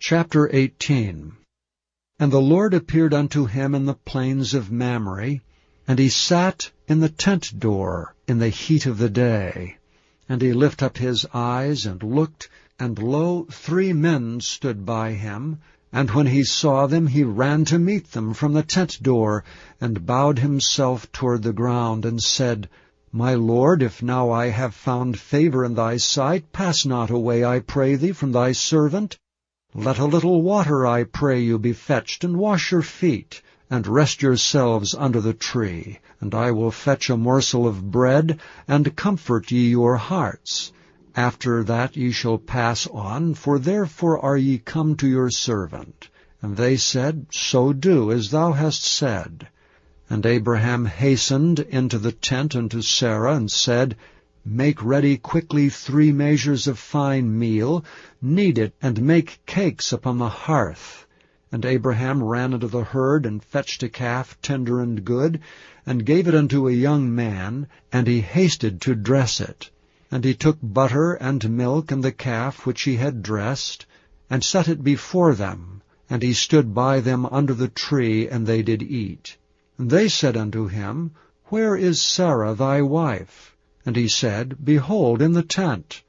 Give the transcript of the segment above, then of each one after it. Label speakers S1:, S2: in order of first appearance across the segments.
S1: Chapter 18. And the Lord appeared unto him in the plains of Mamre, and he sat in the tent door in the heat of the day. And he lifted up his eyes, and looked, and lo, 3 men stood by him. And when he saw them, he ran to meet them from the tent door, and bowed himself toward the ground, and said, My Lord, if now I have found favor in thy sight, pass not away, I pray thee, from thy servant. Let a little water, I pray you, be fetched, and wash your feet, and rest yourselves under the tree. And I will fetch a morsel of bread, and comfort ye your hearts. After that ye shall pass on, for therefore are ye come to your servant. And they said, So do, as thou hast said. And Abraham hastened into the tent unto Sarah, and said, Make ready quickly 3 measures of fine meal, knead it, and make cakes upon the hearth. And Abraham ran into the herd, and fetched a calf tender and good, and gave it unto a young man, and he hasted to dress it. And he took butter and milk and the calf which he had dressed, and set it before them. And he stood by them under the tree, and they did eat. And they said unto him, Where is Sarah thy wife? And he said, Behold, in the tent.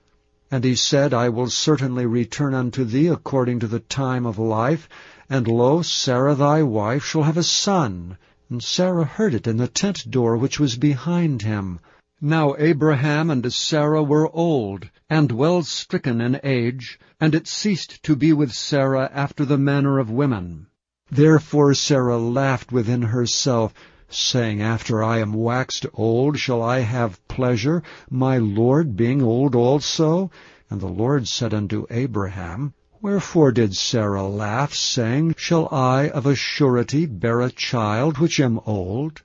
S1: And he said, I will certainly return unto thee according to the time of life, and lo, Sarah thy wife shall have a son. And Sarah heard it in the tent door which was behind him. Now Abraham and Sarah were old, and well stricken in age, and it ceased to be with Sarah after the manner of women. Therefore Sarah laughed within herself, saying, After I am waxed old, shall I have pleasure, my Lord being old also? And the Lord said unto Abraham, Wherefore did Sarah laugh, saying, Shall I of a surety bear a child which am old?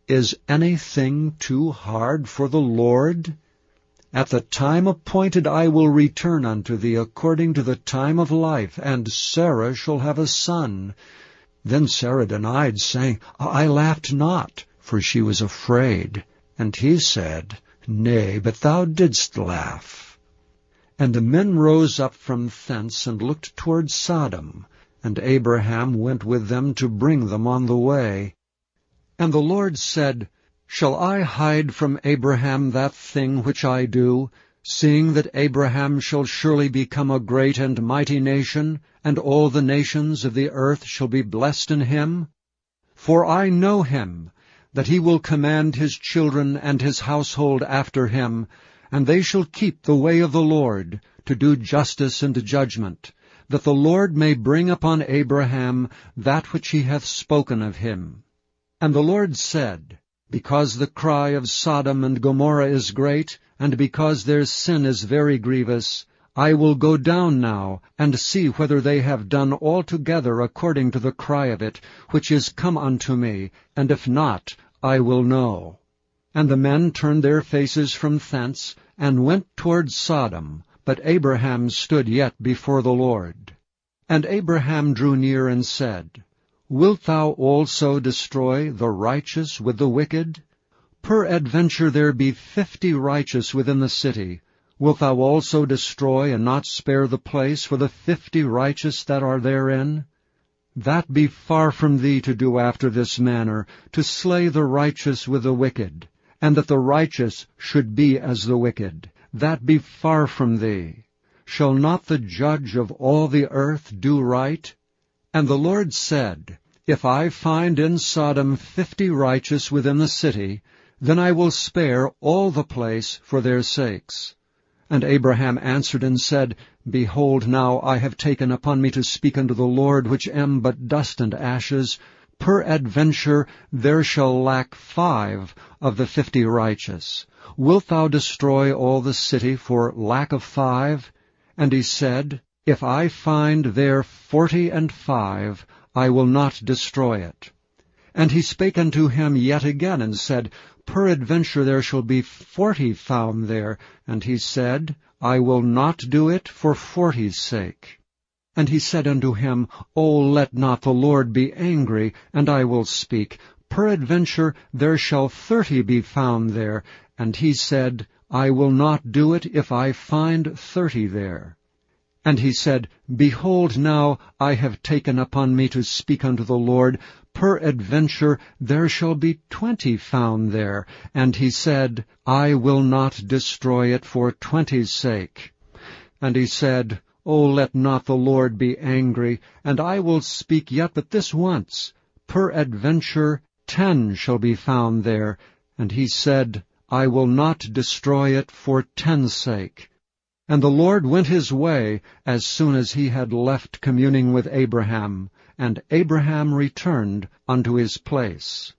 S1: Is anything too hard for the Lord? At the time appointed I will return unto thee according to the time of life, and Sarah shall have a son. Then Sarah denied, saying, I laughed not, for she was afraid. And he said, Nay, but thou didst laugh. And the men rose up from thence, and looked toward Sodom. And Abraham went with them to bring them on the way. And the Lord said, Shall I hide from Abraham that thing which I do, seeing that Abraham shall surely become a great and mighty nation, and all the nations of the earth shall be blessed in him? For I know him, that he will command his children and his household after him, and they shall keep the way of the Lord, to do justice and judgment, that the Lord may bring upon Abraham that which he hath spoken of him. And the Lord said, Because the cry of Sodom and Gomorrah is great, and because their sin is very grievous, I will go down now, and see whether they have done altogether according to the cry of it, which is come unto me, and if not, I will know. And the men turned their faces from thence, and went toward Sodom, but Abraham stood yet before the Lord. And Abraham drew near and said, Wilt thou also destroy the righteous with the wicked? Peradventure there be 50 righteous within the city. Wilt thou also destroy and not spare the place for the 50 righteous that are therein? That be far from thee to do after this manner, to slay the righteous with the wicked, and that the righteous should be as the wicked. That be far from thee. Shall not the judge of all the earth do right? And the Lord said, If I find in Sodom 50 righteous within the city, then I will spare all the place for their sakes. And Abraham answered and said, Behold, now I have taken upon me to speak unto the Lord, which am but dust and ashes. Peradventure there shall lack 5 of the 50 righteous. Wilt thou destroy all the city for lack of 5? And he said, If I find there 45, I will not destroy it. And he spake unto him yet again, and said, Peradventure there shall be 40 found there. And he said, I will not do it for 40's sake. And he said unto him, O let not the Lord be angry, and I will speak. Peradventure there shall 30 be found there. And he said, I will not do it if I find 30 there. And he said, Behold, now I have taken upon me to speak unto the Lord. Peradventure there shall be 20 found there. And he said, I will not destroy it for 20's sake. And he said, O let not the Lord be angry, and I will speak yet but this once. Peradventure 10 shall be found there. And he said, I will not destroy it for 10's sake. And the Lord went his way as soon as he had left communing with Abraham, and Abraham returned unto his place.